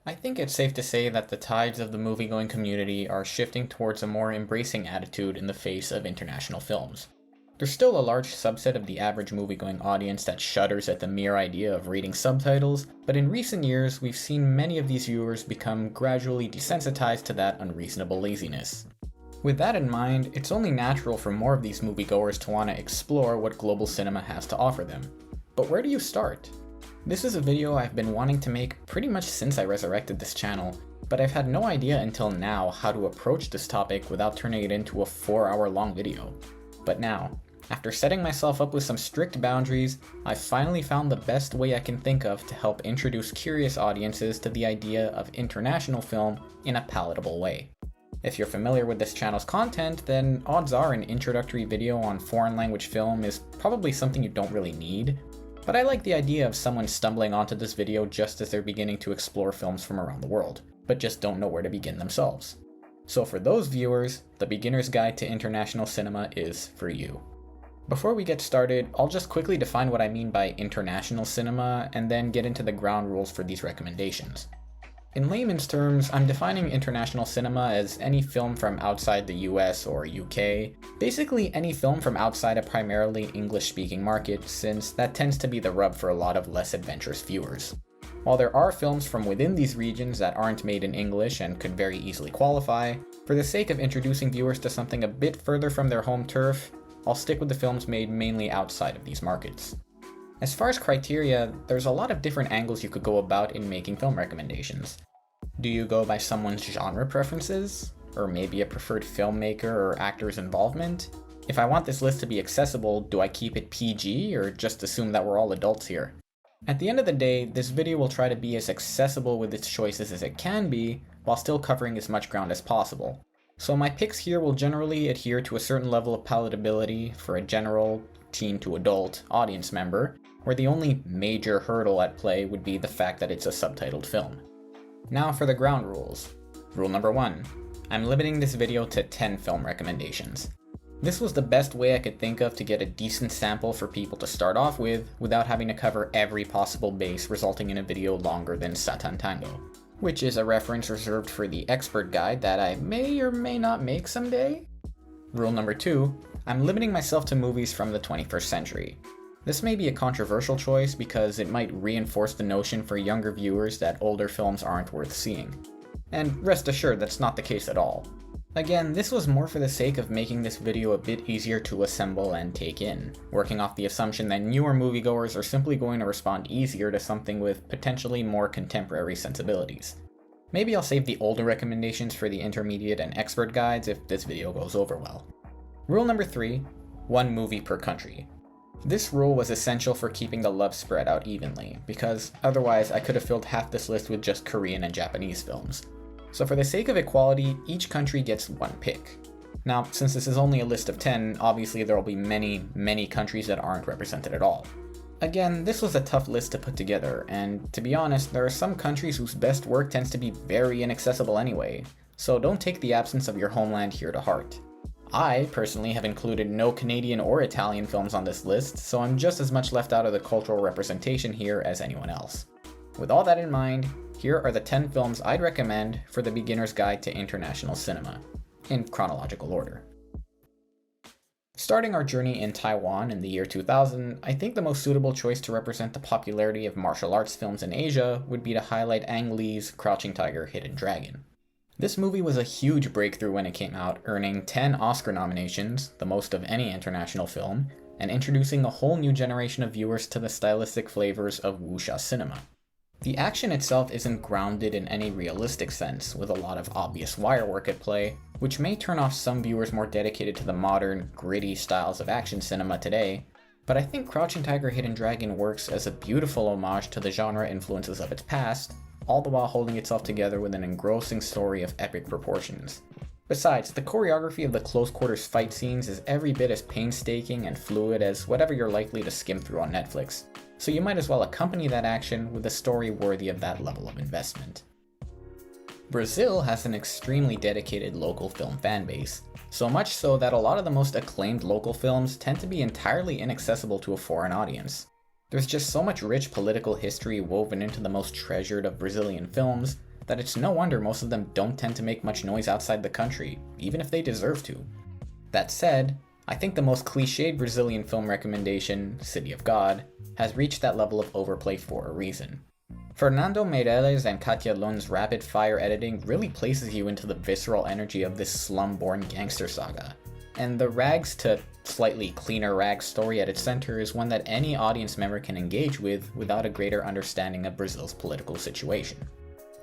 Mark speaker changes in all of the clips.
Speaker 1: I think it's safe to say that the tides of the movie-going community are shifting towards a more embracing attitude in the face of international films. There's still a large subset of the average movie-going audience that shudders at the mere idea of reading subtitles, but in recent years we've seen many of these viewers become gradually desensitized to that unreasonable laziness. With that in mind, it's only natural for more of these moviegoers to want to explore what global cinema has to offer them. But where do you start? This is a video I've been wanting to make pretty much since I resurrected this channel, but I've had no idea until now how to approach this topic without turning it into a 4-hour long video. But now, after setting myself up with some strict boundaries, I've finally found the best way I can think of to help introduce curious audiences to the idea of international film in a palatable way. If you're familiar with this channel's content, then odds are an introductory video on foreign language film is probably something you don't really need. But I like the idea of someone stumbling onto this video just as they're beginning to explore films from around the world, but just don't know where to begin themselves. So for those viewers, the Beginner's Guide to International Cinema is for you. Before we get started, I'll just quickly define what I mean by international cinema and then get into the ground rules for these recommendations. In layman's terms, I'm defining international cinema as any film from outside the US or UK, basically any film from outside a primarily English-speaking market, since that tends to be the rub for a lot of less adventurous viewers. While there are films from within these regions that aren't made in English and could very easily qualify, for the sake of introducing viewers to something a bit further from their home turf, I'll stick with the films made mainly outside of these markets. As far as criteria, there's a lot of different angles you could go about in making film recommendations. Do you go by someone's genre preferences? Or maybe a preferred filmmaker or actor's involvement? If I want this list to be accessible, do I keep it PG or just assume that we're all adults here? At the end of the day, this video will try to be as accessible with its choices as it can be, while still covering as much ground as possible. So my picks here will generally adhere to a certain level of palatability for a general, teen to adult, audience member, where the only major hurdle at play would be the fact that it's a subtitled film. Now for the ground rules. Rule number 1. I'm limiting this video to 10 film recommendations. This was the best way I could think of to get a decent sample for people to start off with without having to cover every possible base, resulting in a video longer than Satan Tango, which is a reference reserved for the expert guide that I may or may not make someday. Rule number 2. I'm limiting myself to movies from the 21st century. This may be a controversial choice because it might reinforce the notion for younger viewers that older films aren't worth seeing. And rest assured, that's not the case at all. Again, this was more for the sake of making this video a bit easier to assemble and take in, working off the assumption that newer moviegoers are simply going to respond easier to something with potentially more contemporary sensibilities. Maybe I'll save the older recommendations for the intermediate and expert guides if this video goes over well. Rule number 3. 1 movie per country. This rule was essential for keeping the love spread out evenly, because otherwise I could have filled half this list with just Korean and Japanese films. So for the sake of equality, each country gets 1 pick. Now, since this is only a list of 10, obviously there will be many countries that aren't represented at all. Again, this was a tough list to put together, and to be honest, there are some countries whose best work tends to be very inaccessible anyway, so don't take the absence of your homeland here to heart. I, personally, have included no Canadian or Italian films on this list, so I'm just as much left out of the cultural representation here as anyone else. With all that in mind, here are the 10 films I'd recommend for the Beginner's Guide to International Cinema, in chronological order. Starting our journey in Taiwan in the year 2000, I think the most suitable choice to represent the popularity of martial arts films in Asia would be to highlight Ang Lee's Crouching Tiger, Hidden Dragon. This movie was a huge breakthrough when it came out, earning 10 Oscar nominations, the most of any international film, and introducing a whole new generation of viewers to the stylistic flavors of wuxia cinema. The action itself isn't grounded in any realistic sense, with a lot of obvious wire work at play, which may turn off some viewers more dedicated to the modern, gritty styles of action cinema today, but I think Crouching Tiger, Hidden Dragon works as a beautiful homage to the genre influences of its past, all the while holding itself together with an engrossing story of epic proportions. Besides, the choreography of the close quarters fight scenes is every bit as painstaking and fluid as whatever you're likely to skim through on Netflix, so you might as well accompany that action with a story worthy of that level of investment. Brazil has an extremely dedicated local film fan base, so much so that a lot of the most acclaimed local films tend to be entirely inaccessible to a foreign audience. There's just so much rich political history woven into the most treasured of Brazilian films that it's no wonder most of them don't tend to make much noise outside the country, even if they deserve to. That said, I think the most cliched Brazilian film recommendation, City of God, has reached that level of overplay for a reason. Fernando Meirelles and Katia Lund's rapid-fire editing really places you into the visceral energy of this slum-born gangster saga. And the rags to slightly cleaner rags story at its center is one that any audience member can engage with without a greater understanding of Brazil's political situation.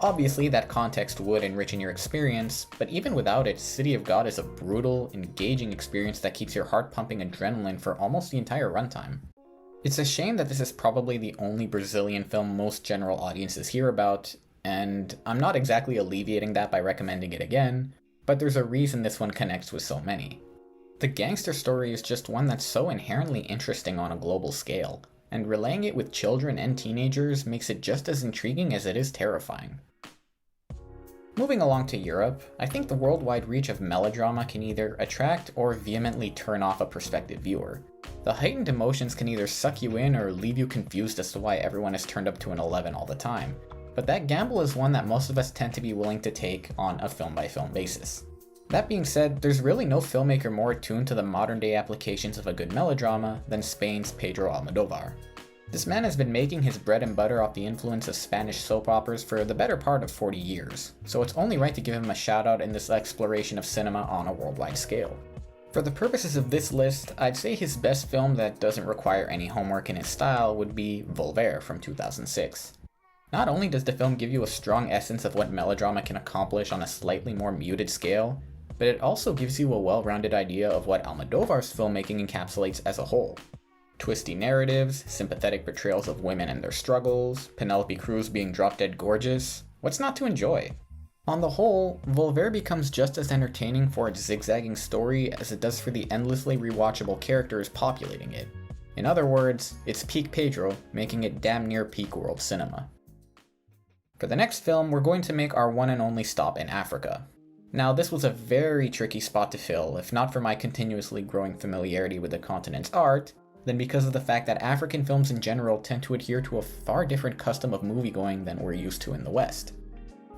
Speaker 1: Obviously, that context would enrich your experience, but even without it, City of God is a brutal, engaging experience that keeps your heart pumping adrenaline for almost the entire runtime. It's a shame that this is probably the only Brazilian film most general audiences hear about, and I'm not exactly alleviating that by recommending it again, but there's a reason this one connects with so many. The gangster story is just one that's so inherently interesting on a global scale, and relaying it with children and teenagers makes it just as intriguing as it is terrifying. Moving along to Europe, I think the worldwide reach of melodrama can either attract or vehemently turn off a prospective viewer. The heightened emotions can either suck you in or leave you confused as to why everyone is turned up to an 11 all the time, but that gamble is one that most of us tend to be willing to take on a film-by-film basis. That being said, there's really no filmmaker more attuned to the modern-day applications of a good melodrama than Spain's Pedro Almodóvar. This man has been making his bread and butter off the influence of Spanish soap operas for the better part of 40 years, so it's only right to give him a shout out in this exploration of cinema on a worldwide scale. For the purposes of this list, I'd say his best film that doesn't require any homework in his style would be Volver from 2006. Not only does the film give you a strong essence of what melodrama can accomplish on a slightly more muted scale, but it also gives you a well-rounded idea of what Almodóvar's filmmaking encapsulates as a whole. Twisty narratives, sympathetic portrayals of women and their struggles, Penelope Cruz being drop-dead gorgeous. What's not to enjoy? On the whole, Volver becomes just as entertaining for its zigzagging story as it does for the endlessly rewatchable characters populating it. In other words, it's peak Pedro, making it damn near peak world cinema. For the next film, we're going to make our one and only stop in Africa. Now, this was a very tricky spot to fill, if not for my continuously growing familiarity with the continent's art, then because of the fact that African films in general tend to adhere to a far different custom of moviegoing than we're used to in the West.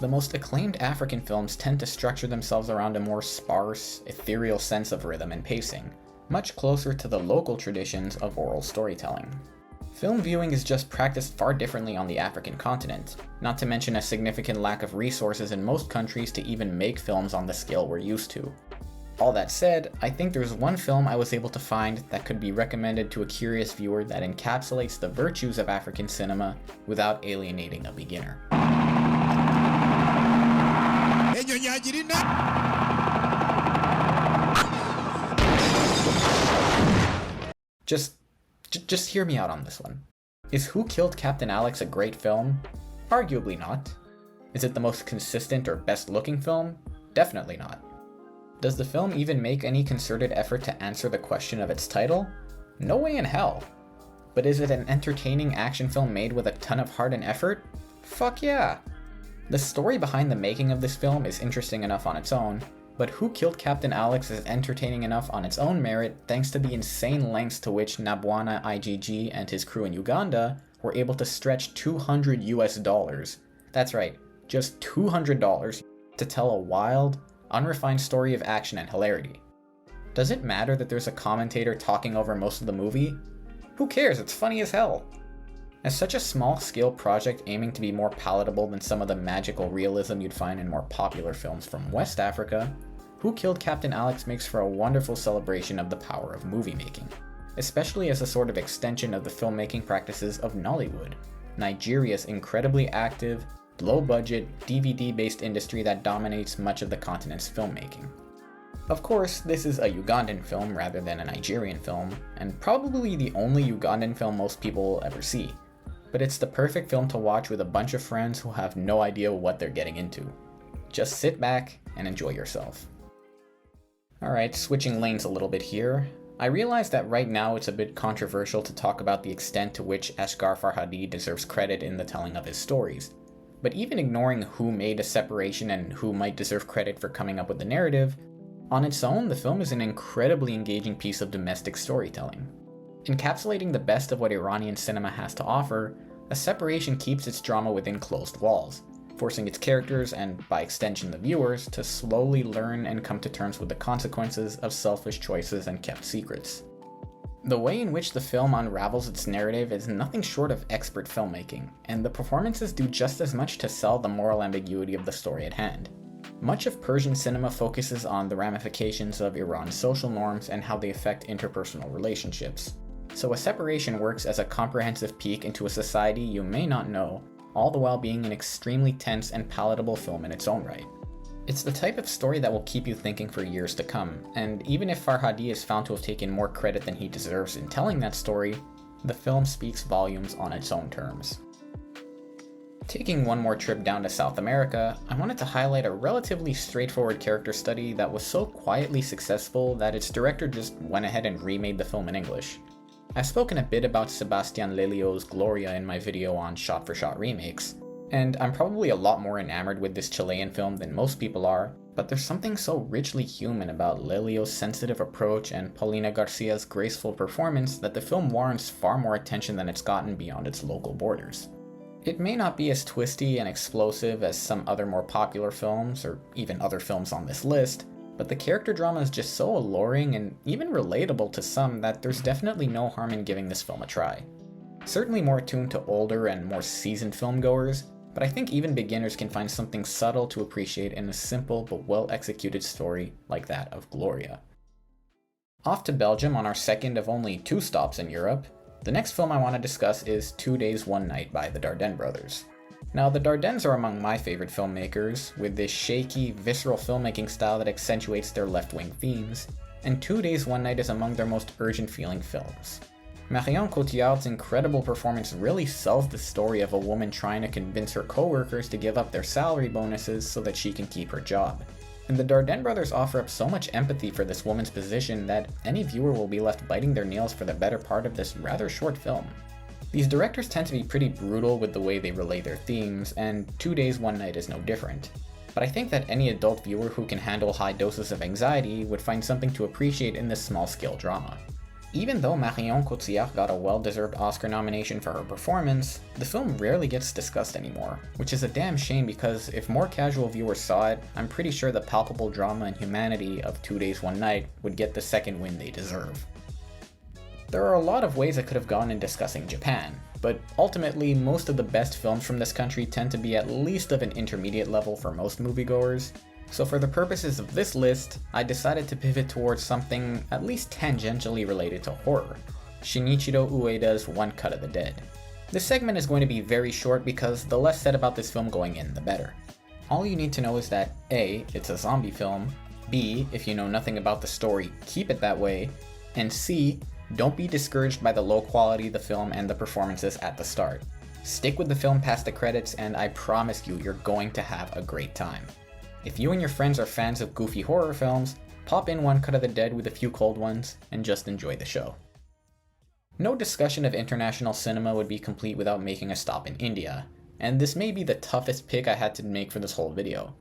Speaker 1: The most acclaimed African films tend to structure themselves around a more sparse, ethereal sense of rhythm and pacing, much closer to the local traditions of oral storytelling. Film viewing is just practiced far differently on the African continent, not to mention a significant lack of resources in most countries to even make films on the scale we're used to. All that said, I think there's one film I was able to find that could be recommended to a curious viewer that encapsulates the virtues of African cinema without alienating a beginner. Just hear me out on this one. Is Who Killed Captain Alex a great film? Arguably not. Is it the most consistent or best looking film? Definitely not. Does the film even make any concerted effort to answer the question of its title? No way in hell. But is it an entertaining action film made with a ton of heart and effort? Fuck yeah! The story behind the making of this film is interesting enough on its own, but Who Killed Captain Alex is entertaining enough on its own merit thanks to the insane lengths to which Nabwana IGG and his crew in Uganda were able to stretch $200. That's right, just $200 to tell a wild, unrefined story of action and hilarity. Does it matter that there's a commentator talking over most of the movie? Who cares, it's funny as hell. As such a small-scale project aiming to be more palatable than some of the magical realism you'd find in more popular films from West Africa, Who Killed Captain Alex makes for a wonderful celebration of the power of movie making, especially as a sort of extension of the filmmaking practices of Nollywood, Nigeria's incredibly active, low-budget, DVD-based industry that dominates much of the continent's filmmaking. Of course, this is a Ugandan film rather than a Nigerian film, and probably the only Ugandan film most people will ever see. But it's the perfect film to watch with a bunch of friends who have no idea what they're getting into. Just sit back and enjoy yourself. Alright, switching lanes a little bit here. I realize that right now it's a bit controversial to talk about the extent to which Asghar Farhadi deserves credit in the telling of his stories. But even ignoring who made a separation and who might deserve credit for coming up with the narrative, on its own, the film is an incredibly engaging piece of domestic storytelling. Encapsulating the best of what Iranian cinema has to offer, A Separation keeps its drama within closed walls, forcing its characters, and by extension the viewers, to slowly learn and come to terms with the consequences of selfish choices and kept secrets. The way in which the film unravels its narrative is nothing short of expert filmmaking, and the performances do just as much to sell the moral ambiguity of the story at hand. Much of Persian cinema focuses on the ramifications of Iran's social norms and how they affect interpersonal relationships. So a separation works as a comprehensive peek into a society you may not know, all the while being an extremely tense and palatable film in its own right. It's the type of story that will keep you thinking for years to come, and even if Farhadi is found to have taken more credit than he deserves in telling that story, the film speaks volumes on its own terms. Taking one more trip down to South America, I wanted to highlight a relatively straightforward character study that was so quietly successful that its director just went ahead and remade the film in English. I've spoken a bit about Sebastián Lelio's Gloria in my video on shot-for-shot remakes, and I'm probably a lot more enamored with this Chilean film than most people are, but there's something so richly human about Lelio's sensitive approach and Paulina Garcia's graceful performance that the film warrants far more attention than it's gotten beyond its local borders. It may not be as twisty and explosive as some other more popular films, or even other films on this list, but the character drama is just so alluring and even relatable to some that there's definitely no harm in giving this film a try. Certainly more attuned to older and more seasoned filmgoers, but I think even beginners can find something subtle to appreciate in a simple but well-executed story like that of Gloria. Off to Belgium on our second of only 2 stops in Europe, the next film I want to discuss is 2 Days, 1 Night by the Dardenne brothers. Now, the Dardennes are among my favorite filmmakers, with this shaky, visceral filmmaking style that accentuates their left-wing themes, and 2 Days, 1 Night is among their most urgent-feeling films. Marion Cotillard's incredible performance really sells the story of a woman trying to convince her coworkers to give up their salary bonuses so that she can keep her job. And the Dardenne brothers offer up so much empathy for this woman's position that any viewer will be left biting their nails for the better part of this rather short film. These directors tend to be pretty brutal with the way they relay their themes, and 2 Days, 1 Night is no different. But I think that any adult viewer who can handle high doses of anxiety would find something to appreciate in this small-scale drama. Even though Marion Cotillard got a well-deserved Oscar nomination for her performance, the film rarely gets discussed anymore, which is a damn shame because if more casual viewers saw it, I'm pretty sure the palpable drama and humanity of 2 Days, 1 Night would get the second win they deserve. There are a lot of ways I could have gone in discussing Japan, but ultimately most of the best films from this country tend to be at least of an intermediate level for most moviegoers, so for the purposes of this list, I decided to pivot towards something at least tangentially related to horror, Shinichiro Ueda's One Cut of the Dead. This segment is going to be very short because the less said about this film going in, the better. All you need to know is that A, it's a zombie film, B, if you know nothing about the story, keep it that way, and C, don't be discouraged by the low quality of the film and the performances at the start. Stick with the film past the credits and I promise you, you're going to have a great time. If you and your friends are fans of goofy horror films, pop in One Cut of the Dead with a few cold ones and just enjoy the show. No discussion of international cinema would be complete without making a stop in India, and this may be the toughest pick I had to make for this whole video.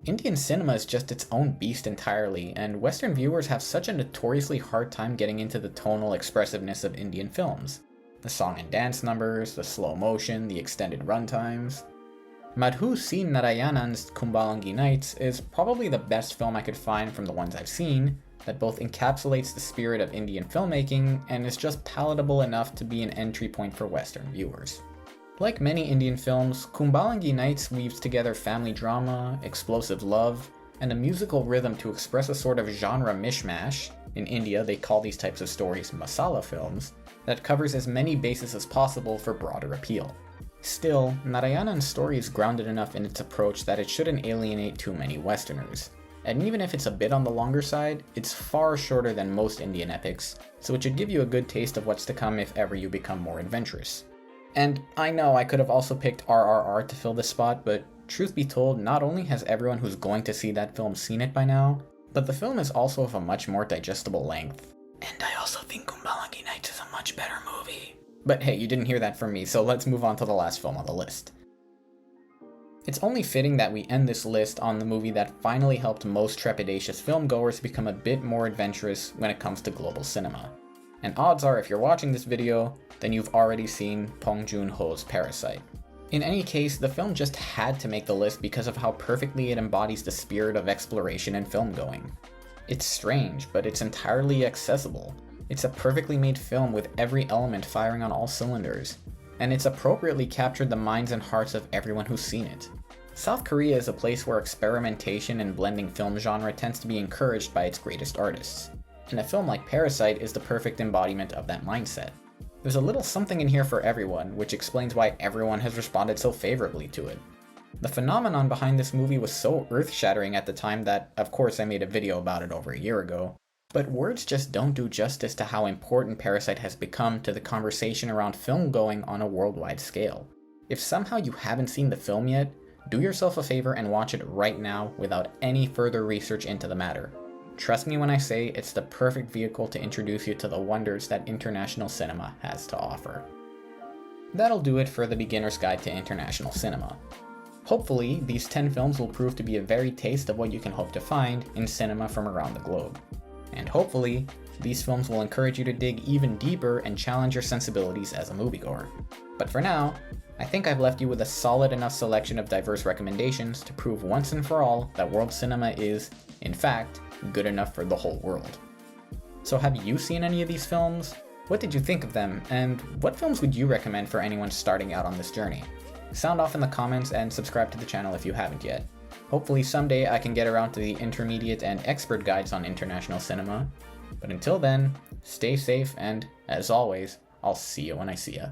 Speaker 1: Indian cinema is just its own beast entirely, and Western viewers have such a notoriously hard time getting into the tonal expressiveness of Indian films. The song and dance numbers, the slow motion, the extended runtimes. Madhu C. Narayanan's Kumbalangi Nights is probably the best film I could find from the ones I've seen that both encapsulates the spirit of Indian filmmaking and is just palatable enough to be an entry point for Western viewers. Like many Indian films, Kumbalangi Nights weaves together family drama, explosive love, and a musical rhythm to express a sort of genre mishmash, in India they call these types of stories masala films, that covers as many bases as possible for broader appeal. Still, Narayanan's story is grounded enough in its approach that it shouldn't alienate too many Westerners. And even if it's a bit on the longer side, it's far shorter than most Indian epics, so it should give you a good taste of what's to come if ever you become more adventurous. And I know I could have also picked RRR to fill this spot, but truth be told, not only has everyone who's going to see that film seen it by now, but the film is also of a much more digestible length. And I also think Kumbalangi Nights is a much better movie. But hey, you didn't hear that from me, so let's move on to the last film on the list. It's only fitting that we end this list on the movie that finally helped most trepidatious filmgoers become a bit more adventurous when it comes to global cinema. And odds are if you're watching this video, then you've already seen Bong Joon-ho's Parasite. In any case, the film just had to make the list because of how perfectly it embodies the spirit of exploration and film-going. It's strange, but it's entirely accessible. It's a perfectly made film with every element firing on all cylinders, and it's appropriately captured the minds and hearts of everyone who's seen it. South Korea is a place where experimentation and blending film genre tends to be encouraged by its greatest artists, and a film like Parasite is the perfect embodiment of that mindset. There's a little something in here for everyone, which explains why everyone has responded so favorably to it. The phenomenon behind this movie was so earth-shattering at the time that, of course, I made a video about it over a year ago, but words just don't do justice to how important Parasite has become to the conversation around film going on a worldwide scale. If somehow you haven't seen the film yet, do yourself a favor and watch it right now without any further research into the matter. Trust me when I say it's the perfect vehicle to introduce you to the wonders that international cinema has to offer. That'll do it for the beginner's guide to international cinema. Hopefully, these 10 films will prove to be a varied taste of what you can hope to find in cinema from around the globe. And hopefully, these films will encourage you to dig even deeper and challenge your sensibilities as a moviegoer. But for now, I think I've left you with a solid enough selection of diverse recommendations to prove once and for all that world cinema is, in fact, good enough for the whole world. So have you seen any of these films? What did you think of them, and what films would you recommend for anyone starting out on this journey? Sound off in the comments and subscribe to the channel if you haven't yet. Hopefully someday I can get around to the intermediate and expert guides on international cinema. But until then, stay safe and, as always, I'll see you when I see ya.